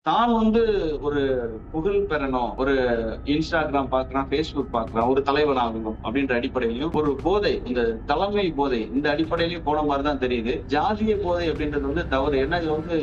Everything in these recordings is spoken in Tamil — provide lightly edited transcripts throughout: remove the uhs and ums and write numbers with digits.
தான் வந்து ஒரு புகழ் பெறணும், ஒரு இன்ஸ்டாகிராம் பார்க்குறான், Facebook பார்க்குறான், ஒரு தலைவன் ஆகணும் அப்படின்ற அடிப்படையிலும், ஒரு போதை, இந்த தலைமை போதை இந்த அடிப்படையிலயும் போன மாரி தான் தெரியுது. ஜாதிய போதை அப்படின்றது வந்து தவறு. ஏன்னா இது வந்து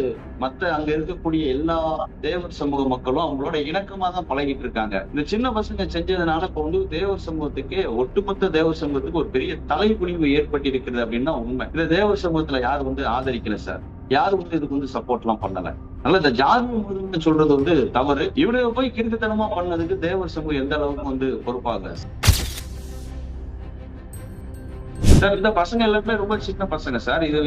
மத்த அங்க இருக்கக்கூடிய எல்லா தேவர் சமூக மக்களும் அவங்களோட இணக்கமா தான் பழகிட்டு இருக்காங்க. இந்த சின்ன பசங்க செஞ்சதுனால இப்ப வந்து தேவர் சமூகத்துக்கே ஒட்டுமொத்த தேவர் சமூகத்துக்கு ஒரு பெரிய தலைகுனிவு ஏற்பட்டிருக்கிறது அப்படின்னு தான் உண்மை. இந்த தேவர் சமூகத்துல யாரும் வந்து ஆதரிக்கல சார். யாரும் வந்து இதுக்கு வந்து சப்போர்ட் எல்லாம் பண்ணல. அதனால இந்த ஜாதி மதம்னு சொல்றது வந்து தவறு. இவனுங்க போய் கிறுக்குத்தனமா பண்ணதுக்கு தேவர் சமூகம் எந்த அளவுக்கு வந்து பொறுப்பாக சார். இந்த பசங்க எல்லாருமே ரொம்ப சின்ன பசங்க சார். இது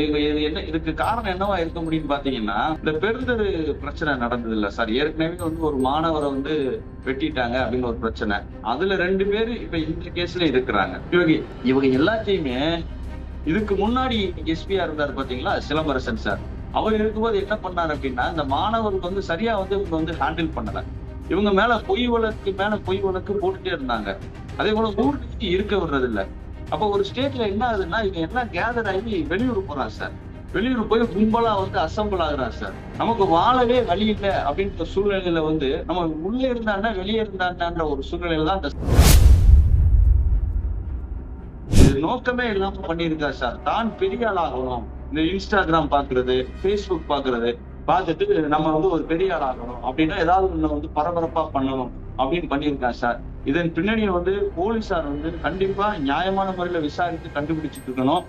என்ன, இதுக்கு காரணம் என்னவா இருக்க முடியும்னு பாத்தீங்கன்னா, இந்த பெருந்தெரு பிரச்சனை நடந்தது இல்ல சார். ஏற்கனவே வந்து ஒரு மாணவரை வந்து வெட்டிட்டாங்க அப்படின்னு ஒரு பிரச்சனை. அதுல 2 பேரு இப்ப இந்த கேஸ்ல இருக்கிறாங்க. இவங்க எல்லாத்தையுமே இதுக்கு முன்னாடி எஸ்பியா இருந்தாரு பாத்தீங்களா, சிலம்பரசன் சார். அவர் இருக்கும்போது என்ன பண்ணாரு அப்படின்னா, இந்த மாணவருக்கு வந்து சரியா வந்து இவங்க வந்து ஹேண்டில் பண்ணல. இவங்க மேல பொய் வழக்கு போட்டுட்டே இருந்தாங்க. அதே போல ஊருக்கு இருக்க விடுறது இல்ல. அப்ப ஒரு ஸ்டேட்ல என்ன ஆகுதுன்னா, இவங்க எல்லாம் கேதர் ஆகி வெளியூர் போறான் சார். வெளியூர் போய் கும்பலா வந்து அசம்பிள் ஆகுறான் சார். நமக்கு வாழவே வழி இல்லை அப்படின்ற சூழ்நிலையில வந்து நம்ம உள்ளே இருந்தான்னா வெளியே இருந்தான்ற ஒரு சூழ்நிலையில தான் அந்த நோக்கமே இல்லாம பண்ணியிருக்கா சார். தான் பெரிய ஆள் ஆகணும், இந்த இன்ஸ்டாகிராம் பாக்குறது, Facebook பாக்குறது பார்த்துட்டு நம்ம வந்து ஒரு பெரிய ஆள் ஆகணும் அப்படின்னா ஏதாவது ஒண்ணு வந்து பரபரப்பா பண்ணணும் அப்படின்னு பண்ணியிருக்கான் சார். இதன் பின்னணியை வந்து போலீசார் வந்து கண்டிப்பா நியாயமான முறையில விசாரித்து கண்டுபிடிச்சிட்டு இருக்கணும்.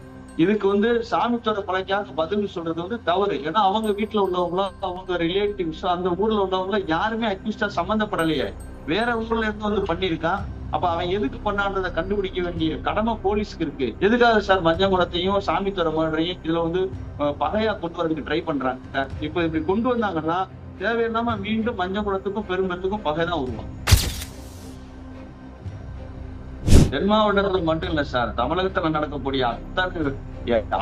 இதுக்கு வந்து சாமித்துறை கொலைக்காக பதில் சொல்றது வந்து தவறு. ஏன்னா அவங்க வீட்டுல உள்ளவங்களோ, அவங்க ரிலேட்டிவ்ஸ், அந்த ஊர்ல உள்ளவங்களோ யாருமே அக்யூஸ்டா சம்பந்தப்படலையே. வேற ஊர்ல இருந்து வந்து பண்ணியிருக்கான். அப்ப அவன் எதுக்கு பண்ணான்றதை கண்டுபிடிக்க வேண்டிய கடமை போலீஸ்க்கு இருக்கு. எதுக்காக சார் மஞ்சங்குளத்தையும் சாமித்துறை மர்டரையும் இதுல வந்து பகையா கொண்டு வரதுக்கு ட்ரை பண்றாங்க? இப்ப இப்படி கொண்டு வந்தாங்கன்னா தேவையில்லாம மீண்டும் மஞ்சங்குளத்துக்கும் பெரும்பத்துக்கும் பகைதான் உருவாகும். தென் மாவட்டத்துல மட்டும் இல்ல சார், தமிழகத்துல நடக்கக்கூடிய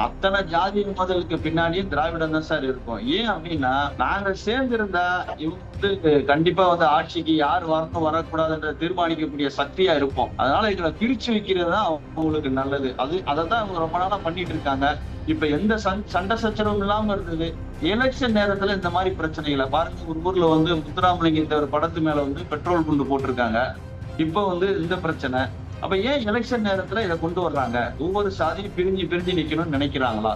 அத்தனை ஜாதி மோதலுக்கு பின்னாடியும் திராவிடம் தான் சார் இருக்கும். ஏன் அப்படின்னா, நாங்க சேர்ந்திருந்தா இவங்க வந்து கண்டிப்பா வந்து ஆட்சிக்கு யார் வரணும் வரக்கூடாதுன்ற தீர்மானிக்கக்கூடிய சக்தியா இருப்போம். அதனால எங்களை பிரிச்சு வைக்கிறது தான் அவங்களுக்கு நல்லது. அதைத்தான் அவங்க ரொம்ப நாளா பண்ணிட்டு இருக்காங்க. இப்ப எந்த சண்டை சச்சரவும் இல்லாம இருந்தது. எலெக்ஷன் நேரத்துல இந்த மாதிரி பிரச்சனைகளை பாருங்க. ஒரு ஊர்ல வந்து முத்துராமலிங்க படத்து மேல வந்து பெட்ரோல் குண்டு போட்டிருக்காங்க. இப்ப வந்து இந்த பிரச்சனை. அப்ப ஏன் எலெக்ஷன் நேரத்துல இதை கொண்டு வர்றாங்க? ஒவ்வொரு சாதியும் பிரிஞ்சு பிரிஞ்சு நிக்கணும்னு நினைக்கிறாங்களா?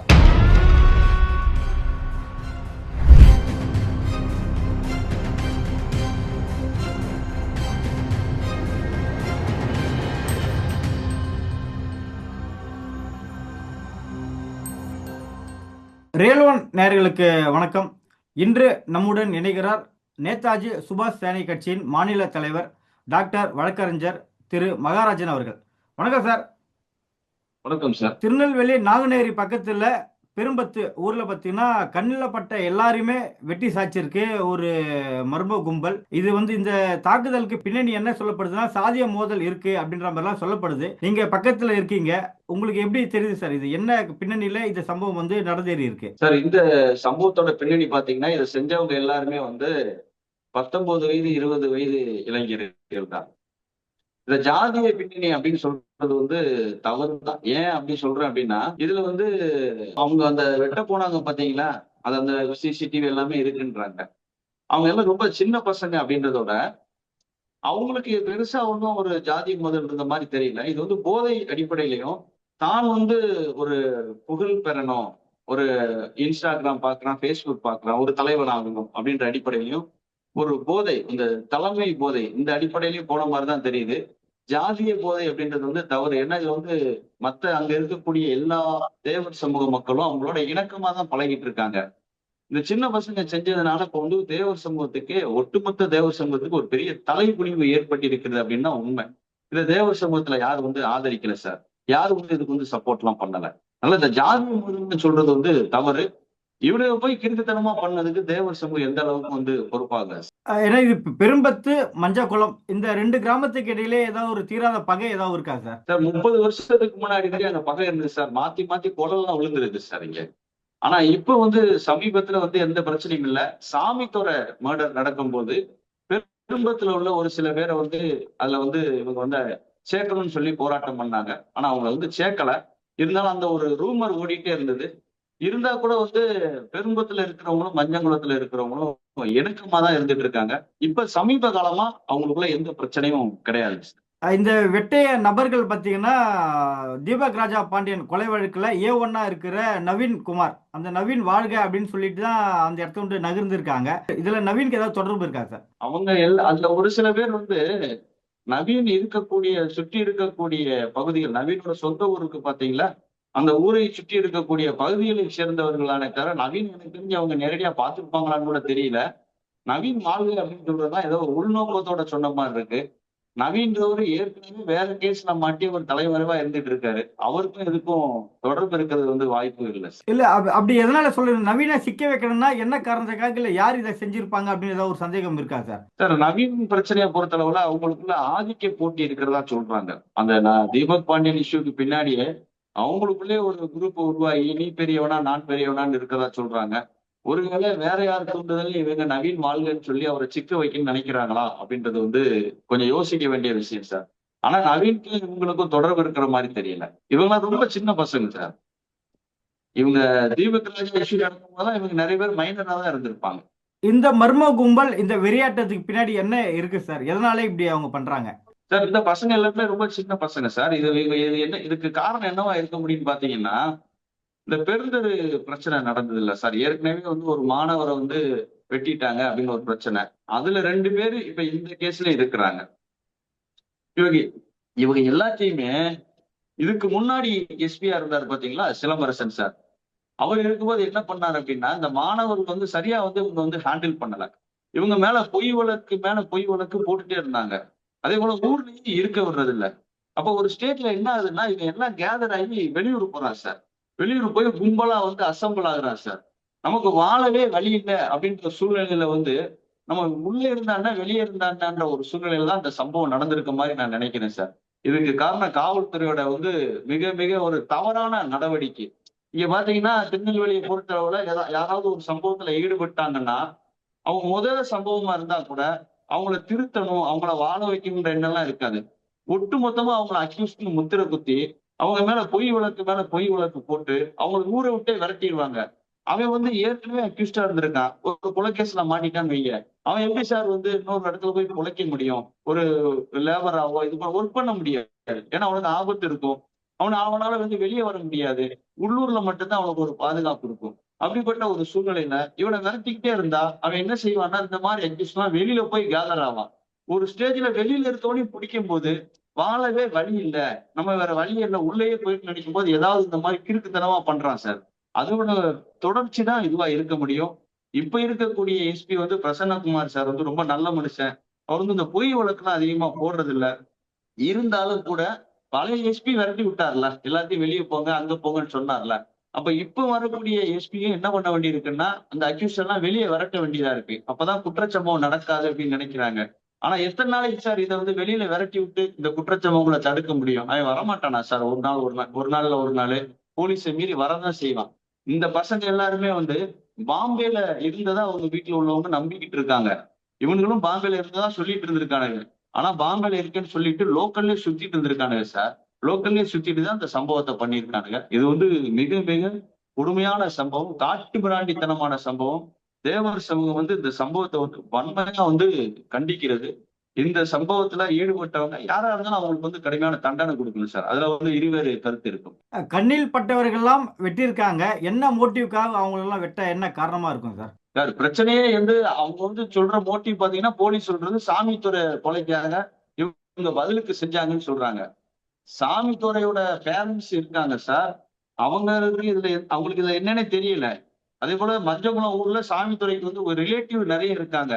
ரேல்வன் நேயர்களுக்கு வணக்கம். இன்று நம்முடன் இணைகிறார் நேதாஜி சுபாஷ் சேனை கட்சியின் மாநில தலைவர் டாக்டர் வழக்கறிஞர் திரு மகாராஜன் அவர்கள். வணக்கம் சார். வணக்கம் சார். திருநெல்வேலி நாங்குநேரி பக்கத்துல பெரும்பத்து ஊர்ல பாத்தீங்கன்னா கண்ணில் பட்ட எல்லாருமே வெட்டி சாய்ச்சிருக்கு ஒரு மர்ம கும்பல். இது வந்து இந்த தாக்குதலுக்கு பின்னணி என்ன சொல்லப்படுதுன்னா சாதிய மோதல் இருக்கு அப்படின்ற மாதிரிலாம் சொல்லப்படுது. நீங்க பக்கத்துல இருக்கீங்க, உங்களுக்கு எப்படி தெரியுது சார் இது என்ன பின்னணியில இந்த சம்பவம் வந்து நடந்தேறி இருக்கு? சார், இந்த சம்பவத்தோட பின்னணி பாத்தீங்கன்னா, இதை செஞ்சவங்க எல்லாருமே வந்து 19 வயது 20 வயது இளைஞர்கள் தான். இந்த ஜாதிய பின்னணி அப்படின்னு சொல்றது வந்து தவறுதான். ஏன் அப்படி சொல்றேன் அப்படின்னா, இதுல வந்து அவங்க அந்த வெட்ட போனாங்க பாத்தீங்களா, அது அந்த சிசிடிவி எல்லாமே இருக்குன்றாங்க. அவங்க எல்லாம் ரொம்ப சின்ன பசங்க அப்படின்றதோட அவங்களுக்கு பெருசா ஒன்றும் ஒரு ஜாதி மோதல் இருந்த மாதிரி தெரியல. இது வந்து போதை அடிப்படையிலையும், தான் வந்து ஒரு புகழ் பெறணும், ஒரு இன்ஸ்டாகிராம் பாக்குறான், Facebook பாக்குறான், ஒரு தலைவன் ஆகணும் அப்படின்ற அடிப்படையிலையும், ஒரு போதை, இந்த தலைமை போதை இந்த அடிப்படையிலயும் போன மாதிரிதான் தெரியுது. ஜாதிய போதை அப்படின்றது வந்து தவறு. ஏன்னா இது வந்து மத்த அங்க இருக்கக்கூடிய எல்லா தேவர் சமூக மக்களும் அவங்களோட இணக்கமா தான் பழகிட்டு இருக்காங்க. இந்த சின்ன பசங்க செஞ்சதுனால இப்ப வந்து தேவர் சமூகத்துக்கே ஒட்டுமொத்த தேவர் சமூகத்துக்கு ஒரு பெரிய தலைகுனிவு ஏற்பட்டிருக்கிறது அப்படின்னு தான் உண்மை. இந்த தேவர் சமூகத்துல யாரும் வந்து ஆதரிக்கல சார். யாரும் வந்து இதுக்கு வந்து சப்போர்ட் எல்லாம் பண்ணல. அதனால இந்த ஜாதி மதம்னு சொல்றது வந்து தவறு. இவனுங்க போய் கிறுக்குத்தனமா பண்ணதுக்கு தேவர் சமூகம் எந்த அளவுக்கு வந்து பொறுப்பாக? ஏன்னா இது பெரும்பத்து மஞ்சக்குளம் இந்த 2 கிராமத்துக்கு இடையிலே ஏதாவது ஒரு தீராத பகை ஏதாவது இருக்கா சார்? சார், 30 வருஷத்துக்கு முன்னாடி வரை அங்க பகை இருந்தது சார். மாத்தி மாத்தி குடல்லாம் விழுந்துருக்கு சார் இங்க. ஆனா இப்ப வந்து சமீபத்துல வந்து எந்த பிரச்சனையும் இல்ல. சாமித்தோட மர்டர் நடக்கும்போது பெரும்பத்துல உள்ள ஒரு சில பேரை வந்து அதுல வந்து இவங்க வந்து சேர்க்கணும்னு சொல்லி போராட்டம் பண்ணாங்க. ஆனா அவங்க வந்து சேர்க்கல. இருந்தாலும் அந்த ஒரு ரூமர் ஓடிட்டே இருந்தது. இருந்தா கூட வந்து பெரும்பத்துல இருக்கிறவங்களும் மஞ்சங்குளத்துல இருக்கிறவங்களும் இணக்கமா தான் இருந்துட்டு இருக்காங்க. இப்ப சமீப காலமா அவங்களுக்குள்ள எந்த பிரச்சனையும் கிடையாது. இந்த வெட்டைய நபர்கள் பார்த்தீங்கன்னா, தீபக் ராஜா பாண்டியன் கொலை வழக்குல A1 இருக்கிற நவீன் குமார். அந்த நவீன் வாழ்க அப்படின்னு சொல்லிட்டு தான் அந்த இடத்த விட்டு நகர்ந்திருக்காங்க. இதுல நவீனுக்கு ஏதாவது தொடர்பு இருக்கா சார்? அவங்க அதுல ஒரு சில பேர் வந்து நவீன் சுற்றி இருக்கக்கூடிய பகுதிகள், நவீனோட சொந்த ஊருக்கு பாத்தீங்களா, அந்த ஊரை சுற்றி இருக்கக்கூடிய பகுதிகளை சேர்ந்தவர்களான தவிர, நவீன் எனக்கு தெரிஞ்சு அவங்க நேரடியா பார்த்திருப்பாங்களான்னு கூட தெரியல. நவீன் வாழ்க அப்படின்னு சொல்றதுதான் ஏதோ ஒரு உள்நோக்கத்தோட சொன்ன மாதிரி இருக்கு. நவீன்றவரு ஏற்கனவே வேற கேஸ்ல மாட்டி ஒரு தலைமறைவா இருந்துட்டு இருக்காரு. அவருக்கும் இதுக்கும் தொடர்பு இருக்கிறது வந்து வாய்ப்பு இல்லை. இல்ல அப்படி எதனால சொல்றேன், நவீன சிக்க வைக்கணும்னா என்ன காரணத்துக்காக, இல்ல யார் இதை செஞ்சிருப்பாங்க அப்படின்னு ஏதாவது ஒரு சந்தேகம் இருக்கா சார்? சார், நவீன் பிரச்சனையை பொறுத்தளவுல அவங்களுக்குள்ள ஆதிக்க போட்டி இருக்கிறதா சொல்றாங்க. அந்த தீபக் பாண்டியன் இஷ்யூக்கு பின்னாடியே அவங்களுக்குள்ளே ஒரு குரூப் உருவாகி நீ பெரியவனா நான் பெரியவனான்னு இருக்கிறதா சொல்றாங்க. ஒருவேளை வேற யார் தூண்டுதல் இவங்க நவீன் வாழ்கன்னு சொல்லி அவரை சிக்க வைக்கணும்னு நினைக்கிறாங்களா அப்படின்றது வந்து கொஞ்சம் யோசிக்க வேண்டிய விஷயம் சார். ஆனா நவீனுக்கும் இவங்களுக்கும் தொடர்பு இருக்கிற மாதிரி தெரியல. இவங்க ரொம்ப சின்ன பசங்க சார். இவங்க தீபக் ராஜா இஷ்யூ நடக்கும் போதுதான் இவங்க நிறைய பேர் மைனரா தான் இருந்திருப்பாங்க. இந்த மர்ம கும்பல் இந்த வெறியாட்டத்துக்கு பின்னாடி என்ன இருக்கு சார்? எதனால இப்படி அவங்க பண்றாங்க சார்? இந்த பசங்க எல்லாருமே ரொம்ப சின்ன பசங்க சார். இதுக்கு காரணம் என்னவா இருக்க முடியும்னு பாத்தீங்கன்னா, இந்த பெருந்தெரு பிரச்சனை நடந்தது இல்ல சார். ஏற்கனவே வந்து ஒரு மாணவரை வந்து வெட்டிட்டாங்க அப்படின்னு ஒரு பிரச்சனை. அதுல 2 பேரு இப்ப இந்த கேஸ்ல இருக்கிறாங்க. இவங்க இவங்க எல்லாத்தையுமே இதுக்கு முன்னாடி எஸ்பியா இருந்தாரு பாத்தீங்களா, சிலம்பரசன் சார். அவர் இருக்கும்போது என்ன பண்ணாரு அப்படின்னா, இந்த மாணவர்கள் வந்து சரியா வந்து இவங்க வந்து ஹேண்டில் பண்ணல. இவங்க மேல பொய் வழக்கு போட்டுட்டே இருந்தாங்க. அதே போல ஊர்லயும் இருக்க விடுறது இல்ல. அப்ப ஒரு ஸ்டேட்ல என்ன ஆகுதுன்னா, இவங்க எல்லாம் கேதர் ஆகி வெளியூர் போறான் சார். வெளியூர் போய் கும்பலா வந்து அசம்பிள் ஆகுறான் சார். நமக்கு வாழவே வழி இல்லை அப்படின்ற சூழ்நிலையில வந்து நம்ம உள்ளே இருந்தான்னா வெளியே இருந்தான்ற ஒரு சூழ்நிலையில தான் இந்த சம்பவம் நடந்திருக்க மாதிரி நான் நினைக்கிறேன் சார். இதுக்கு காரணம் காவல்துறையோட வந்து மிக மிக ஒரு தவறான நடவடிக்கை. இங்க பாத்தீங்கன்னா திருநெல்வேலியை பொறுத்தளவுல யாராவது ஒரு சம்பவத்துல ஈடுபட்டாங்கன்னா, அவங்க முதல் சம்பவமா இருந்தா கூட அவங்கள திருத்தணும், அவங்கள வாழ வைக்கணுன்ற எண்ணம்லாம் இருக்காது. ஒட்டு மொத்தமா அவங்கள அக்யூஸ்ட்னு முத்திரை குத்தி, அவங்க மேல பொய் வழக்கு போட்டு அவங்கள ஊரை விட்டே விரட்டிடுவாங்க. அவன் வந்து ஏற்கனவே அக்யூஸ்டா இருந்திருக்கான். ஒரு கொலை கேஸ்ல மாட்டிட்டான்னு வைங்க. அவன் எப்படி சார் வந்து இன்னொரு இடத்துல போய் பொழைக்க முடியும்? ஒரு லேபராவோ இது ஒர்க் பண்ண முடியாது. ஏன்னா அவனுக்கு ஆபத்து இருக்கும். அவனால வந்து வெளியே வர முடியாது. உள்ளூர்ல மட்டும்தான் அவனுக்கு ஒரு பாதுகாப்பு இருக்கும். அப்படிப்பட்ட ஒரு சூழ்நிலையில இவனை விரட்டிக்கிட்டே இருந்தா அவன் என்ன செய்வான்னா, இந்த மாதிரி அக்யூஸ்ட்லாம் வெளியில போய் கேதர் ஆவான். ஒரு ஸ்டேஜ்ல வெளியில இருக்கவனையும் பிடிக்கும் போது வாழவே வழி இல்ல, நம்ம வேற வழி இல்ல, உள்ளேயே போயிட்டு நினைக்கும் போது ஏதாவது இந்த மாதிரி கிறுக்குத்தனமா பண்றான் சார். அதோட தொடர்ச்சி தான் இதுவா இருக்க முடியும். இப்ப இருக்கக்கூடிய எஸ்பி வந்து பிரசன்னகுமார் சார் வந்து ரொம்ப நல்ல மனுஷன். அவர் வந்து இந்த பொய் வழக்குலாம் அதிகமா போடுறது இல்ல. இருந்தாலும் கூட பழைய எஸ்பி விரட்டி விட்டார்ல, எல்லாத்தையும் வெளியே போங்க அங்க போங்கன்னு சொன்னார்ல. அப்ப இப்ப வரக்கூடிய எஸ்பியும் என்ன பண்ண வேண்டியிருக்குன்னா, அந்த அக்யூஸ் எல்லாம் வெளியே விரட்ட வேண்டியதா இருக்கு. அப்பதான் குற்றச்சம்பவம் நடக்காது அப்படின்னு நினைக்கிறாங்க. ஆனா எத்தனை நாளைக்கு சார் இதை வந்து வெளியில விரட்டி விட்டு இந்த குற்றச்சம்பவங்களை தடுக்க முடியும்? அவன் வரமாட்டானா சார்? ஒரு நாள்ல ஒரு நாள் போலீஸை மீறி வரதான் செய்வான். இந்த பசங்க எல்லாருமே வந்து பாம்பேல இருந்ததா அவங்க வீட்டுல உள்ளவங்க நம்பிக்கிட்டு இருக்காங்க. இவங்களும் பாம்பேல இருந்ததா சொல்லிட்டு இருந்திருக்கானுங்க. ஆனா பாம்பேல இருக்குன்னு சொல்லிட்டு லோக்கல்லே சுத்திட்டு இருந்திருக்கானுங்க சார். லோக்கல்லே சுத்திட்டு தான் இந்த சம்பவத்தை பண்ணியிருக்கானுங்க. இது வந்து மிக மிக கொடுமையான சம்பவம், காட்டு மிராண்டித்தனமான சம்பவம். தேவர் சமூகம் வந்து இந்த சம்பவத்தை வந்து வன்மையா வந்து கண்டிக்கிறது. இந்த சம்பவத்துல ஈடுபட்டவங்க யாரா இருந்தாலும் அவங்களுக்கு வந்து கடுமையான தண்டனை கொடுக்கணும் சார். அதுல வந்து இருவேறு கருத்து இருக்கும். கண்ணில் பட்டவர்கள்லாம் வெட்டியிருக்காங்க. என்ன மோட்டிவ்க்காக அவங்களெல்லாம் வெட்ட என்ன காரணமா இருக்கும் சார்? சார், பிரச்சனையே வந்து அவங்க வந்து சொல்ற மோட்டிவ் பாத்தீங்கன்னா, போலீஸ் சொல்றது சாமித்துறை கொலைக்காக இவங்க பதிலுக்கு செஞ்சாங்கன்னு சொல்றாங்க. சாமித்துறையோட பேரண்ட்ஸ் இருக்காங்க சார். அவங்களுக்கு இதுல என்னன்னே தெரியல. அதே போல மஞ்சகுளம் ஊர்ல சாமித்துறைக்கு வந்து ஒரு ரிலேட்டிவ் நிறைய இருக்காங்க.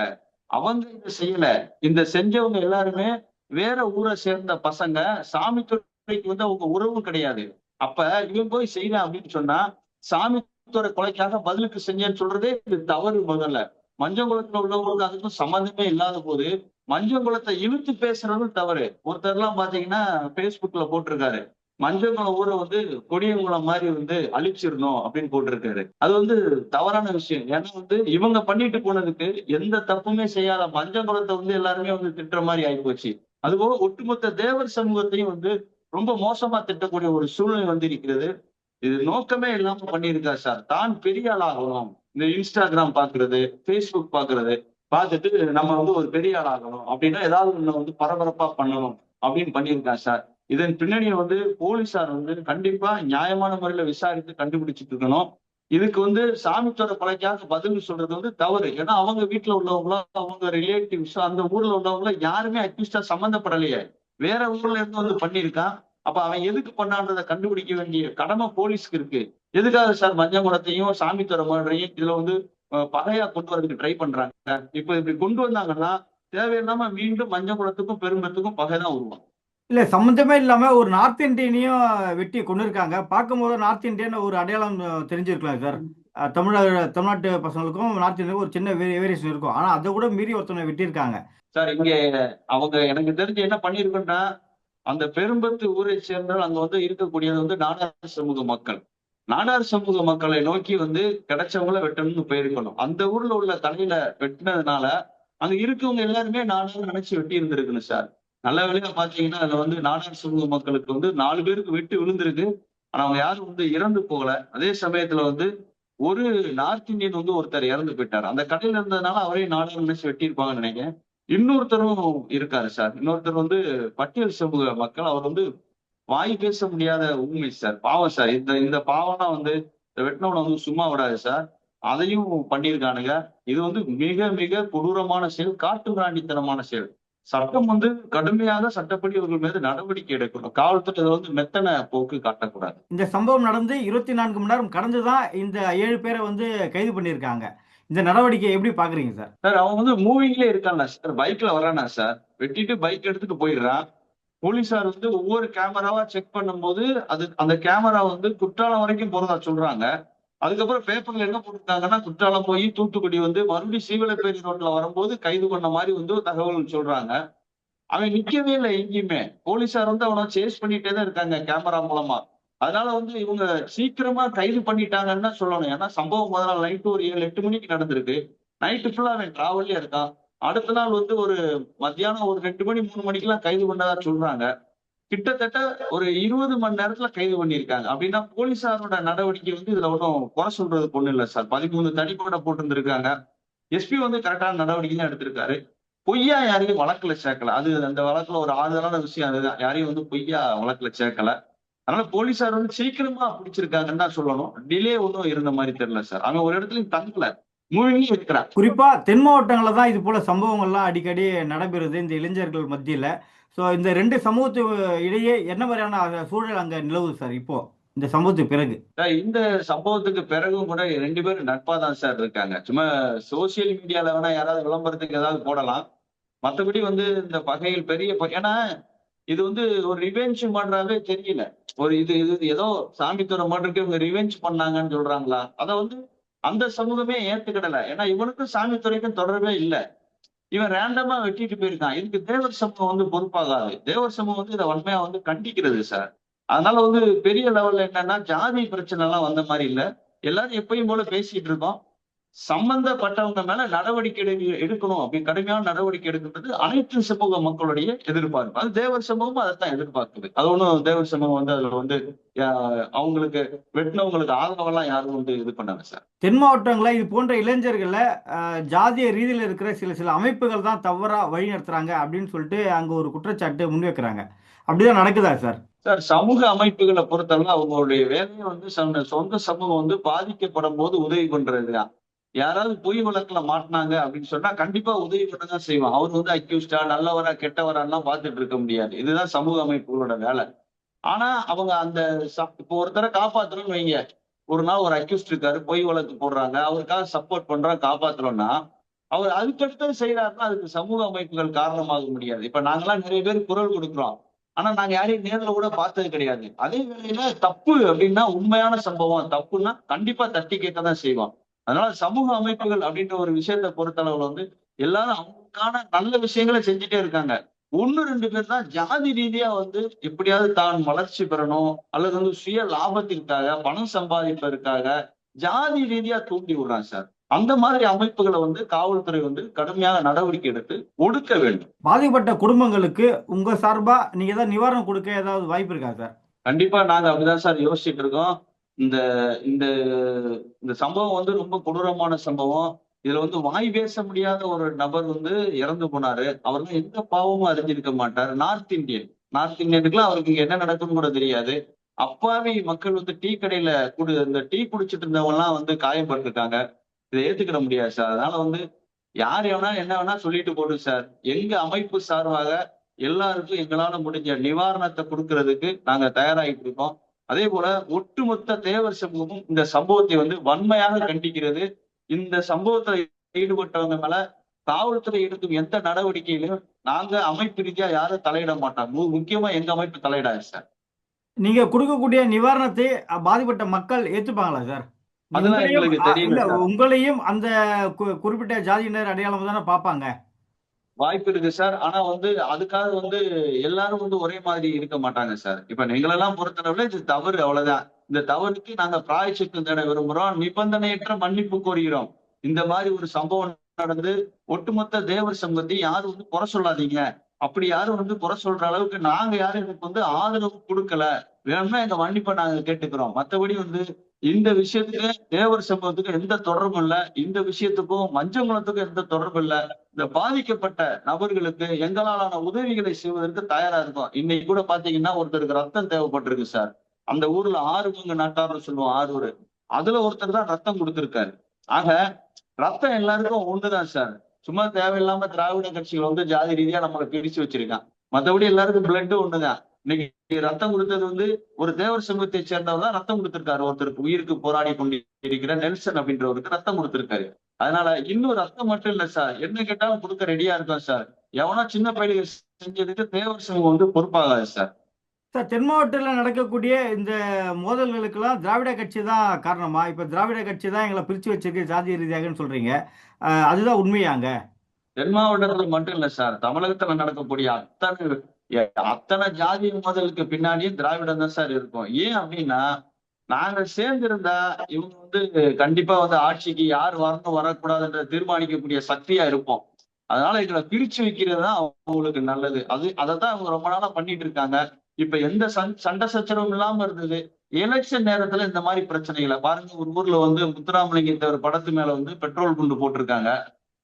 அவங்க இதை செய்யல. இந்த செஞ்சவங்க எல்லாருமே வேற ஊரை சேர்ந்த பசங்க. சாமித்துறைக்கு வந்து அவங்க உறவும் கிடையாது. அப்ப இவன் போய் செய்யறான் அப்படின்னு சொன்னா, சாமித்துறை கொலைக்காக பதிலுக்கு செஞ்சேன்னு சொல்றதே இது தவறு. முதல்ல மஞ்சங்குளத்துல உள்ளவங்களுக்கு அதுக்கும் சம்மந்தமே இல்லாத போது மஞ்சங்குளத்தை இழுத்து பேசுறதும் தவறு. ஒருத்தர் எல்லாம் பாத்தீங்கன்னா பேஸ்புக்ல போட்டிருக்காரு, மஞ்சங்குளம் ஊரை வந்து கொடியங்குளம் மாதிரி வந்து அழிச்சிடணும் அப்படின்னு போட்டிருக்காரு. அது வந்து தவறான விஷயம். ஏன்னா வந்து இவங்க பண்ணிட்டு போனதுக்கு எந்த தப்புமே செய்யாத மஞ்சங்குளத்தை வந்து எல்லாருமே வந்து திட்டுற மாதிரி ஆயிப்போச்சு. அதுபோக ஒட்டுமொத்த தேவர் சமூகத்தையும் வந்து ரொம்ப மோசமா திட்டக்கூடிய ஒரு சூழ்நிலை வந்து இருக்கிறது. இது நோக்கமே இல்லாம பண்ணியிருக்காரு சார். தான் பெரிய ஆளாகணும், இந்த இன்ஸ்டாகிராம் பாக்குறது, ஃபேஸ்புக் பாக்குறது பார்த்துட்டு நம்ம வந்து ஒரு பெரிய ஆளாகணும் அப்படின்னா ஏதாவது ஒண்ணு வந்து பரபரப்பா பண்ணணும் அப்படின்னு பண்ணியிருக்காரு சார். இதன் பின்னணியை வந்து போலீசார் வந்து கண்டிப்பா நியாயமான முறையில விசாரித்து கண்டுபிடிச்சிட்டு இருக்கணும். இதுக்கு வந்து சாமித்தோட கொலைக்காக பதில் சொல்றது வந்து தவறு. ஏன்னா அவங்க வீட்டுல உள்ளவங்களும் அவங்க ரிலேட்டிவ்ஸ் அந்த ஊர்ல உள்ளவங்களும் யாருமே அக்யூஸ்டா சம்மந்தப்படலையே. வேற ஊர்ல இருந்து வந்து பண்ணியிருக்கான். அப்ப அவன் எதுக்கு பண்ணான்றதை கண்டுபிடிக்க வேண்டிய கடமை போலீஸ்க்கு இருக்கு. எதுக்காக சார் மஞ்சங்குளத்தையும் சாமித்துறை மர்டரையும் இதுல வந்து பகையா கொண்டு வரதுக்கு ட்ரை பண்றாங்க? இப்ப இப்படி கொண்டு வந்தாங்கன்னா தேவையில்லாம மீண்டும் மஞ்சங்குளத்துக்கும் பெரும்பத்துக்கும் பகைதான் உருவாகும். இல்ல சம்மந்தமே இல்லாம ஒரு நார்த் இந்தியனையும் வெட்டி கொண்டிருக்காங்க. பார்க்கும்போது நார்த் இந்தியன் ஒரு அடையாளம் தெரிஞ்சிருக்கலாம் சார். தமிழ்நாட்டு பசங்களுக்கும் நார்த் இந்தியாவுக்கும் ஒரு சின்ன வேரியேஷன் இருக்கும். ஆனா அதை கூட மீறி ஒருத்தனை வெட்டியிருக்காங்க. சார் இங்க அவங்க எனக்கு தெரிஞ்சு என்ன பண்ணிருக்குன்னா, அந்த பெரும்பத்து ஊரை சேர்ந்தவர்கள் அங்க வந்து இருக்கக்கூடியது வந்து நாடார் சமூக மக்கள். நாடார் சமூக மக்களை நோக்கி வந்து கிடைச்சவங்கள வெட்டணும்னு போயிருக்கணும். அந்த ஊர்ல உள்ள தலையில வெட்டினதுனால அங்க இருக்கவங்க எல்லாருமே நாடார் நினைச்சு வெட்டி இருந்திருக்கணும் சார். நல்ல வேளையா பாத்தீங்கன்னா அதுல வந்து நாடார் சமூக மக்களுக்கு வந்து 4 பேருக்கு வெட்டு விழுந்திருக்கு. ஆனா அவங்க யாரும் வந்து இறந்து போகல. அதே சமயத்துல வந்து ஒரு நார்த் இந்தியன் வந்து ஒருத்தர் இறந்து போயிட்டாரு. அந்த கடையில இருந்ததுனால அவரே நாடார் நினைச்சு வெட்டியிருப்பாங்கன்னு நினைக்கிறேன். இன்னொருத்தரும் இருக்காரு சார். இன்னொருத்தர் வந்து பட்டியல் சமூக மக்கள். அவர் வந்து வாய் பேச முடியாத ஊமை சார். பாவம் சார். இந்த இந்த பாவம்னா வந்து இந்த வெட்டினவனை வந்து சும்மா விடாது சார். அதையும் பண்ணியிருக்கானுங்க. இது வந்து மிக மிக கொடூரமான செயல், காட்டுமிராண்டித்தனமான செயல். சட்டம் வந்து கடுமையாக சட்டப்படி இவர்கள் மீது நடவடிக்கை எடுக்கணும். காவல்துறை இதை வந்து மெத்தன போக்கு காட்டக்கூடாது. இந்த சம்பவம் நடந்து 24 மணி நேரம் கடந்து தான் இந்த 7 பேரை வந்து கைது பண்ணியிருக்காங்க. இந்த நடவடிக்கையை எப்படி பாக்குறீங்க சார்? சார் அவன் வந்து மூவிங்லேயே இருக்கான்ல சார். பைக்ல வரானா சார், வெட்டிட்டு பைக் எடுத்துட்டு போயிடுறான். போலீசார் வந்து ஒவ்வொரு கேமராவா செக் பண்ணும்போது அது அந்த கேமரா வந்து குற்றாலம் வரைக்கும் போறதா சொல்றாங்க. அதுக்கப்புறம் பேப்பர்ல என்ன போட்டிருக்காங்கன்னா குற்றாலம் போய் தூத்துக்குடி வந்து மறுபடியும் சீவலப்பேரி ரோட்ல வரும்போது கைது பண்ண மாதிரி வந்து தகவல் சொல்றாங்க. அவன் நிக்கவே இல்லை எங்கேயுமே. போலீசார் வந்து அவனை சேஸ் பண்ணிட்டே தான் இருக்காங்க கேமரா மூலமா. அதனால வந்து இவங்க சீக்கிரமா கைது பண்ணிட்டாங்கன்னு தான் சொல்லணும். ஏன்னா சம்பவம் முதல் நாள் நைட்டு ஒரு 7-8 மணிக்கு நடந்திருக்கு. நைட்டு ஃபுல்லா அவன் டிராவல்லே இருக்கான். அடுத்த நாள் வந்து ஒரு மத்தியானம் ஒரு 2 மணி 3 மணிக்கெல்லாம் கைது பண்ணதா சொல்றாங்க. கிட்டத்தட்ட ஒரு 20 மணி நேரத்துல கைது பண்ணியிருக்காங்க. அப்படின்னா போலீசாரோட நடவடிக்கை வந்து இதுல ஒன்றும் குறை சொல்றதுக்கு ஒண்ணும் இல்லை சார். 13 தனிப்பட போட்டிருந்திருக்காங்க. எஸ்பி வந்து கரெக்டான நடவடிக்கை தான் எடுத்திருக்காரு. பொய்யா யாரையும் வழக்குல சேர்க்கல. அது அந்த வழக்குல ஒரு ஆறுதலான விஷயம் அதுதான். யாரையும் வந்து பொய்யா வழக்குல சேர்க்கல. அதனால போலீசார் வந்து சீக்கிரமா பிடிச்சிருக்காங்கன்னு தான் சொல்லணும். டிலே ஒன்றும் இருந்த மாதிரி தெரியல சார். அவன் ஒரு இடத்துலயும் தங்கல, மூழ்கி இருக்கிறான். குறிப்பா தென் மாவட்டங்கள்ல தான் இது போல சம்பவங்கள்லாம் அடிக்கடி நடைபெறுது இந்த இளைஞர்கள் மத்தியில. ஸோ இந்த 2 சமூகத்து இடையே என்ன மாதிரியான சூழல் அங்க நிலவுது சார் இப்போ இந்த சம்பவத்துக்கு பிறகு? இந்த சம்பவத்துக்கு பிறகும் கூட 2 பேரும் நட்பா தான் சார் இருக்காங்க. சும்மா சோசியல் மீடியால வேணா யாராவது விளம்பரத்துக்கு ஏதாவது போடலாம். மத்தபடி வந்து இந்த பகையில் பெரிய ஏன்னா இது வந்து ஒரு ரிவெஞ்ச் பண்றாவே தெரியல. ஒரு இது இது ஏதோ சாமித்துறை மர்டருக்கு இவங்க ரிவெஞ்ச் பண்ணாங்கன்னு சொல்றாங்களா? அத வந்து அந்த சமூகமே ஏத்துக்கிடல. ஏன்னா இவனுக்கும் சாமித்துறைக்கும் தொடர்பே இல்ல. இவன் ரேண்டமா வெட்டிட்டு போயிருக்கான். இதுக்கு தேவர் சமூகம் வந்து பொறுப்பாகாது. தேவர் சமூகம் வந்து இதை வன்மையா வந்து கண்டிக்கிறது சார். அதனால வந்து பெரிய லெவல்ல என்னன்னா ஜாதி பிரச்சனை எல்லாம் வந்த மாதிரி இல்ல. எல்லாரும் எப்பயும் போல பேசிட்டு இருக்கோம். சம்பந்தப்பட்டவங்க மேல நடவடிக்கை எடுக்கணும் அப்படின்னு கடுமையான நடவடிக்கை எடுக்கிறது அனைத்து சமூக மக்களுடைய எதிர்பார்ப்பு. அது தேவர் சமூகமும் அதைத்தான் எதிர்பார்க்குது. அது ஒண்ணும் தேவர் சமூகம் வந்து அதுல வந்து அவங்களுக்கு வெட்டினவங்களுக்கு ஆதரவெல்லாம் யாரும் வந்து இது பண்ணாங்க சார். தென் மாவட்டங்களில் இது போன்ற இளைஞர்களை ஜாதிய ரீதியில் இருக்கிற சில சில அமைப்புகள் தான் தவறா வழி நடத்துறாங்க அப்படின்னு சொல்லிட்டு அங்க ஒரு குற்றச்சாட்டு முன்வைக்கிறாங்க. அப்படிதான் நடக்குதா சார்? சார் சமூக அமைப்புகளை பொறுத்தவரை அவங்களுடைய வேலையை வந்து சொந்த சமூகம் வந்து பாதிக்கப்படும் போது உதவி பண்றதுதான். யாராவது பொய் வழக்குல மாட்டினாங்க அப்படின்னு சொன்னா கண்டிப்பா உதவி பண்ணதான் செய்வான். அவர் வந்து அக்யூஸ்டா நல்லவரா கெட்டவரான்லாம் பார்த்துட்டு இருக்க முடியாது. இதுதான் சமூக அமைப்புகளோட வேலை. ஆனா அவங்க அந்த இப்போ ஒருத்தரை காப்பாத்தணும்னு வைங்க. ஒரு நாள் ஒரு அக்யூஸ்ட் இருக்காரு, பொய் வழக்கு போடுறாங்க, அவருக்காக சப்போர்ட் பண்றோம், காப்பாத்துறோம்னா அவர் அதுக்கடுத்து செய்யறாருன்னா அதுக்கு சமூக அமைப்புகள் காரணமாக முடியாது. இப்ப நாங்கெல்லாம் நிறைய பேர் குரல் கொடுக்குறோம். ஆனா நாங்க யாரையும் நேர்ல கூட பார்த்தது கிடையாது. அதே வேளையில தப்பு அப்படின்னா உண்மையான சம்பவம் தப்புன்னா கண்டிப்பா தட்டி கேட்கதான் செய்வோம். அதனால சமூக அமைப்புகள் அப்படின்ற ஒரு விஷயத்தை பொறுத்தளவுல வந்து எல்லாரும் அவங்களுக்கான நல்ல விஷயங்களை செஞ்சுட்டே இருக்காங்க. 1-2 பேர் தான் ஜாதி ரீதியா வந்து எப்படியாவது தான் வளர்ச்சி பெறணும் அல்லது வந்து சுய லாபத்திற்காக பணம் சம்பாதிப்பதற்காக ஜாதி ரீதியா தூண்டி விடுறான் சார். அந்த மாதிரி அமைப்புகளை வந்து காவல்துறை வந்து கடுமையாக நடவடிக்கை எடுத்து ஒடுக்க வேண்டும். பாதிக்கப்பட்ட குடும்பங்களுக்கு உங்க சார்பா நீங்க ஏதாவது நிவாரணம் கொடுக்க ஏதாவது வாய்ப்பு இருக்கா சார்? கண்டிப்பா நாங்க அப்படிதான் சார் யோசிச்சுட்டு இருக்கோம். இந்த இந்த இந்த சம்பவம் வந்து ரொம்ப கொடூரமான சம்பவம். இதுல வந்து வாய் பேச முடியாத ஒரு நபர் வந்து இறந்து போனாரு. அவர் தான் எந்த பாவமும் அறிஞ்சிருக்க மாட்டார். நார்த் இந்தியனுக்குலாம் அவருக்கு இங்க என்ன நடக்கும்னு கூட தெரியாது. அப்பாவி மக்கள் வந்து டீ கடையில இந்த டீ குடிச்சிட்டு இருந்தவங்க எல்லாம் வந்து காயப்பட்டிருக்காங்க. இதை ஏத்துக்கிட முடியாது சார். அதனால வந்து யார் வேணா என்ன வேணா சொல்லிட்டு போடும் சார். எங்க அமைப்பு சார்பாக எல்லாருக்கும் எங்களால முடிஞ்ச நிவாரணத்தை கொடுக்கறதுக்கு நாங்க தயாராகிட்டு இருக்கோம். அதே போல ஒட்டுமொத்த தேவர் சமூகமும் இந்த சம்பவத்தை வந்து வன்மையாக கண்டிக்கிறது. இந்த சம்பவத்துல ஈடுபட்டவங்க மேல காவல்துறை எடுக்கும் எந்த நடவடிக்கையிலும் நாங்க அமைப்பு ரீதியா யாரும் தலையிட மாட்டோம். முக்கியமா எங்க அமைப்பு தலையிடாது சார். நீங்க கொடுக்கக்கூடிய நிவாரணத்தை பாதிப்பட்ட மக்கள் ஏத்துப்பாங்களா சார்? அதெல்லாம் உங்களையும் எங்களுக்கு தெரியல இல்ல, சார். உங்களையும் அந்த குறிப்பிட்ட ஜாதியினர் அடையாளம் தானே பார்ப்பாங்க. வாய்ப்பு இருக்கு சார். ஆனா வந்து அதுக்காக வந்து எல்லாரும் வந்து ஒரே மாதிரி இருக்க மாட்டாங்க சார். இப்ப எங்களெல்லாம் பொறுத்தளவுல இது தவறு, அவ்வளவுதான். இந்த தவறுக்கு நாங்க பிராயச்சித்தம் தேட விரும்புறோம். நிபந்தனையற்ற மன்னிப்பு கோருகிறோம். இந்த மாதிரி ஒரு சம்பவம் நடந்து ஒட்டுமொத்த தேவர் சமூகத்தை யாரும் வந்து குறை சொல்லாதீங்க. அப்படி யாரும் வந்து குறை சொல்ற அளவுக்கு நாங்க யாரும் இதுக்கு வந்து ஆதரவு கொடுக்கல. வேணும்னா எங்க மன்னிப்பை நாங்க கேட்டுக்கிறோம். மத்தபடி வந்து இந்த விஷயத்துக்கு தேவர் சமூகத்துக்கு எந்த தொடர்பும் இல்ல. இந்த விஷயத்துக்கும் மஞ்சங்குளத்துக்கும் எந்த தொடர்பும் இல்ல. இந்த பாதிக்கப்பட்ட நபர்களுக்கு எங்களாலான உதவிகளை செய்வதற்கு தயாரா இருக்கோம். இன்னைக்கு கூட பாத்தீங்கன்னா ஒருத்தருக்கு ரத்தம் தேவைப்பட்டிருக்கு சார். அந்த ஊர்ல 6 பங்கு நாட்டார்னு சொல்லுவோம், ஆரூர். அதுல ஒருத்தர் தான் ரத்தம் கொடுத்திருக்காரு. ஆக ரத்தம் எல்லாருக்கும் ஒண்ணுதான் சார். சும்மா தேவையில்லாம திராவிட கட்சிகள் வந்து ஜாதி ரீதியா நம்மளை பிரிச்சு வச்சிருக்கான். மத்தபடி எல்லாருக்கும் பிளட் ஒண்ணுதான். இன்னைக்கு ரத்தம் கொடுத்தது வந்து ஒரு தேவர் சமூகத்தை சேர்ந்தவர் தான் ரத்தம் கொடுத்திருக்காரு. ஒருத்தருக்கு உயிருக்கு போராடி கொண்டு இருக்கிற நெல்சன் அப்படின்றவருக்கு ரத்தம் கொடுத்திருக்காரு. அதனால இன்னும் ரத்தம் மட்டும் இல்ல சார், என்ன கேட்டாலும் கொடுக்க ரெடியா இருக்கோம் சார். எவனா சின்ன பயிலுக்கு செஞ்சதுக்கு தேவர் சமூகம் வந்து பொறுப்பாகாது சார். சார், தென் மாவட்டத்தில் நடக்கக்கூடிய இந்த மோதல்களுக்கெல்லாம் திராவிட கட்சி தான் காரணமா? இப்ப திராவிட கட்சி தான் எங்களை பிரிச்சு வச்சிருக்கு ஜாதி ரீதியாகன்னு சொல்றீங்க. அதுதான் உண்மையாங்க? தென் மாவட்டத்துல மட்டும் இல்ல சார், தமிழகத்துல நடக்கக்கூடிய அத்தனை ஜாதி மோதலுக்கு பின்னாடியும் திராவிடம் தான் சார் இருக்கும். ஏன் அப்படின்னா நாங்க சேர்ந்திருந்தா இவங்க வந்து கண்டிப்பா வந்து ஆட்சிக்கு யார் வரணும் வரக்கூடாதுன்ற தீர்மானிக்கக்கூடிய சக்தியா இருப்போம். அதனால எங்களை பிரிச்சு வைக்கிறது தான் அவங்களுக்கு நல்லது. அதைத்தான் அவங்க ரொம்ப நாளா பண்ணிட்டு இருக்காங்க. இப்ப எந்த சண்டை சச்சரவும் இல்லாம இருந்தது. எலெக்ஷன் நேரத்துல இந்த மாதிரி பிரச்சனைகளை பாருங்க. ஒரு ஊர்ல வந்து முத்துராமலிங்க ஒரு படத்து மேல வந்து பெட்ரோல் குண்டு போட்டிருக்காங்க.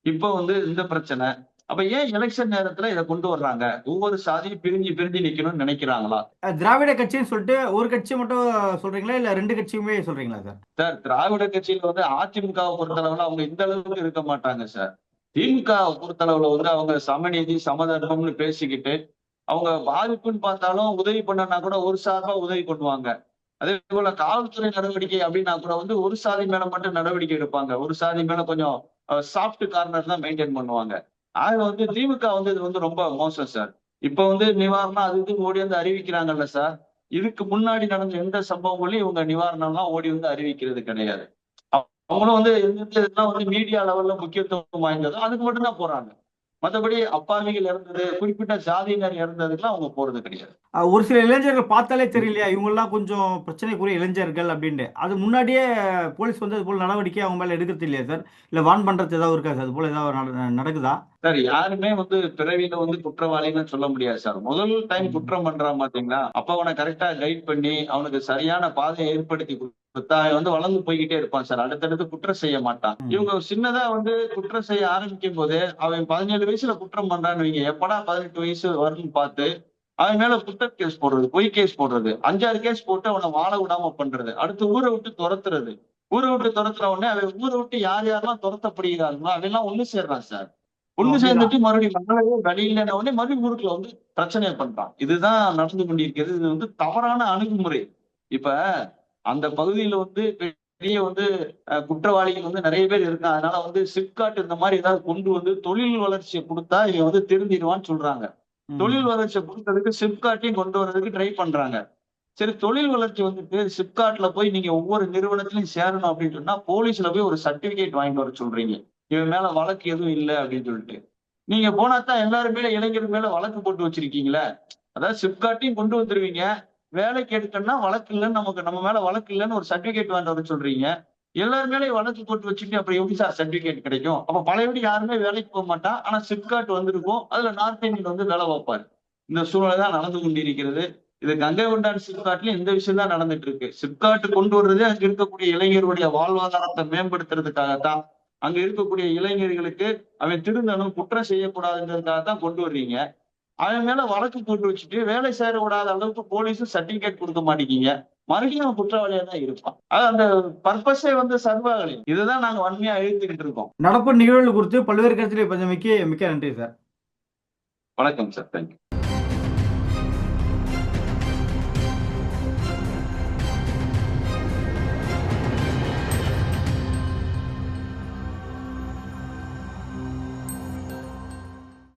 இப்ப வந்து இந்த பிரச்சனை. அப்ப ஏன் எலெக்ஷன் நேரத்துல இதை கொண்டு வர்றாங்க? ஒவ்வொரு சாதியும் பிரிஞ்சு பிரிஞ்சு நிக்கணும்னு நினைக்கிறாங்களா? திராவிட கட்சின்னு சொல்லிட்டு ஒரு கட்சி மட்டும் சொல்றீங்களா, இல்ல ரெண்டு கட்சியுமே சொல்றீங்களா சார்? சார், திராவிட கட்சியில வந்து அதிமுகவை பொறுத்தளவுல அவங்க இந்த அளவுக்கு இருக்க மாட்டாங்க சார். திமுகவை பொறுத்தளவுல வந்து அவங்க சமநீதி சமதர்மம்னு பேசிக்கிட்டு அவங்க பாதிப்புன்னு பார்த்தாலும் உதவி பண்ணனா கூட ஒரு சார்பா உதவி பண்ணுவாங்க. அதே போல காவல்துறை நடவடிக்கை அப்படின்னா கூட வந்து ஒரு சாதி மேல மட்டும் நடவடிக்கை எடுப்பாங்க. ஒரு சாதி மேல கொஞ்சம் சாஃப்ட் கார்னர் தான் மெயின்டைன் பண்ணுவாங்க. ஆக வந்து திமுக வந்து இது வந்து ரொம்ப மோசம் சார். இப்ப வந்து நிவாரணம் அது இது ஓடி வந்து அறிவிக்கிறாங்கல்ல சார். இதுக்கு முன்னாடி நடந்த எந்த சம்பவங்களையும் இவங்க நிவாரணம் எல்லாம் ஓடி வந்து அறிவிக்கிறது கிடையாது. அவங்களும் வந்து இதெல்லாம் வந்து மீடியா லெவல்ல முக்கியத்துவம் வாய்ந்ததோ அதுக்கு மட்டும்தான் போறாங்க. மற்றபடி அப்பாவிகள் இறந்தது, குறிப்பிட்ட ஜாதியினர் இறந்ததுக்குலாம் அவங்க போறது கிடையாது. ஒரு சில இளைஞர்கள் பார்த்தாலே தெரியலையா இவங்க எல்லாம் கொஞ்சம் பிரச்சனைக்குரிய இளைஞர்கள் அப்படின்ட்டு? அது முன்னாடியே போலீஸ் வந்து அது போல நடவடிக்கை அவங்க மேல எடுக்கிறது இல்லையா சார்? இல்ல வான் பண்றது ஏதாவது இருக்கா சார்? அது போல ஏதாவது நடக்குதா? சார், யாருமே வந்து பிறவியில வந்து குற்றவாளின்னு சொல்ல முடியாது சார். முதல் டைம் குற்றம் பண்றான் பாத்தீங்களா, அப்ப அவனை கரெக்டா கைட் பண்ணி அவனுக்கு சரியான பாதையை ஏற்படுத்தி கொடுத்தா அவன் வந்து வளர்ந்து போய்கிட்டே இருப்பான் சார். அடுத்தடுத்து குற்றம் செய்ய மாட்டான். இவங்க சின்னதா வந்து குற்றம் செய்ய ஆரம்பிக்கும் போது அவன் 17 வயசுல குற்றம் பண்றான்னு வைங்க, எப்படா 18 வயசு வரும்னு பார்த்து அவன் மேல குற்ற கேஸ் போடுறது, பொய் கேஸ் போடுறது, 5-6 கேஸ் போட்டு அவனை வாழ விடாம பண்றது, அடுத்து ஊரை விட்டு துரத்துறது. ஊரை விட்டு துரத்துற உடனே அவன் ஊரை விட்டு யார் யாரெல்லாம் துரத்தப்படுகிறார்களோ அவெல்லாம் ஒண்ணு சேர்றான் சார். ஒண்ணு சேர்ந்துட்டு மறுபடியும் மகளே வழியில உடனே மறுபடியும் ஊருக்குள்ள வந்து பிரச்சனை பண்றான். இதுதான் நடந்து கொண்டிருக்கிறது. இது வந்து தவறான அணுகுமுறை. இப்ப அந்த பகுதியில வந்து பெரிய வந்து குற்றவாளிகள் வந்து நிறைய பேர் இருக்காங்க. அதனால வந்து சிப்காட் இந்த மாதிரி ஏதாவது கொண்டு வந்து தொழில் வளர்ச்சியை கொடுத்தா இவன் வந்து திருந்திடுவான்னு சொல்றாங்க. தொழில் வளர்ச்சியை கொடுத்ததுக்கு சிப்காட்டையும் கொண்டு வர்றதுக்கு ட்ரை பண்றாங்க. சரி, தொழில் வளர்ச்சி வந்துட்டு சிப்காட்ல போய் நீங்க ஒவ்வொரு நிறுவனத்திலையும் சேரணும் அப்படின்னு சொன்னா போலீஸ்ல போய் ஒரு சர்டிபிகேட் வாங்கிட்டு வர சொல்றீங்க. இவன் மேல வழக்கு எதுவும் இல்லை அப்படின்னு சொல்லிட்டு நீங்க போனாதான் எல்லாரும் மேல இளைஞர் மேல வழக்கு போட்டு வச்சிருக்கீங்களே. அதாவது சிப்காட்டையும் கொண்டு வந்துருவீங்க, வேலைக்கு எடுக்கணும்னா வழக்கு இல்லைன்னு நம்ம மேல வழக்கு இல்லைன்னு ஒரு சர்டிபிகேட் வாங்கிட்டு வர சொல்றீங்க. எல்லாரும் மேலே வழக்கு போட்டு வச்சுட்டு அப்புறம் எப்படி சார் சர்டிபிகேட் கிடைக்கும்? அப்ப பழையபடி யாருமே வேலைக்கு போக மாட்டான். ஆனா சிப்காட் வந்திருக்கும், அதுல நார்த் இந்தியன் வந்து வேலை பார்ப்பாரு. இந்த சூழ்நிலை தான் நடந்து கொண்டிருக்கிறது. இது கங்கை கொண்டான் சிப்காட்லயும் இந்த விஷயம் தான் நடந்துட்டு இருக்கு. சிப்காட் கொண்டு வர்றதே அங்க இருக்கக்கூடிய இளைஞருடைய வாழ்வாதாரத்தை மேம்படுத்துறதுக்காகத்தான். அங்க இருக்கக்கூடிய இளைஞர்களுக்கு அவன் திருந்தணும், குற்றம் செய்யக்கூடாதுன்றதுக்காக தான் கொண்டு வர்றீங்க. அவன் மேல வழக்கு போட்டு வச்சுட்டு வேலை சேர விடாத அளவுக்கு போலீஸும் சர்டிபிகேட் கொடுக்க மாட்டேங்கிறீங்க. மறுபடியும் அவன் குற்றவாளியா தான் இருப்பான். அந்த பர்பஸே வந்து சர்வாகலை. இதுதான் நாங்க வன்மையா எழுத்துக்கிட்டு இருக்கோம். நடப்பு நிகழ்வுகள் குறித்து பல்வேறு கருத்துக்களை பகிர்ந்தமைக்கு மிக்க நன்றி சார். வணக்கம் சார். தேங்க்யூ.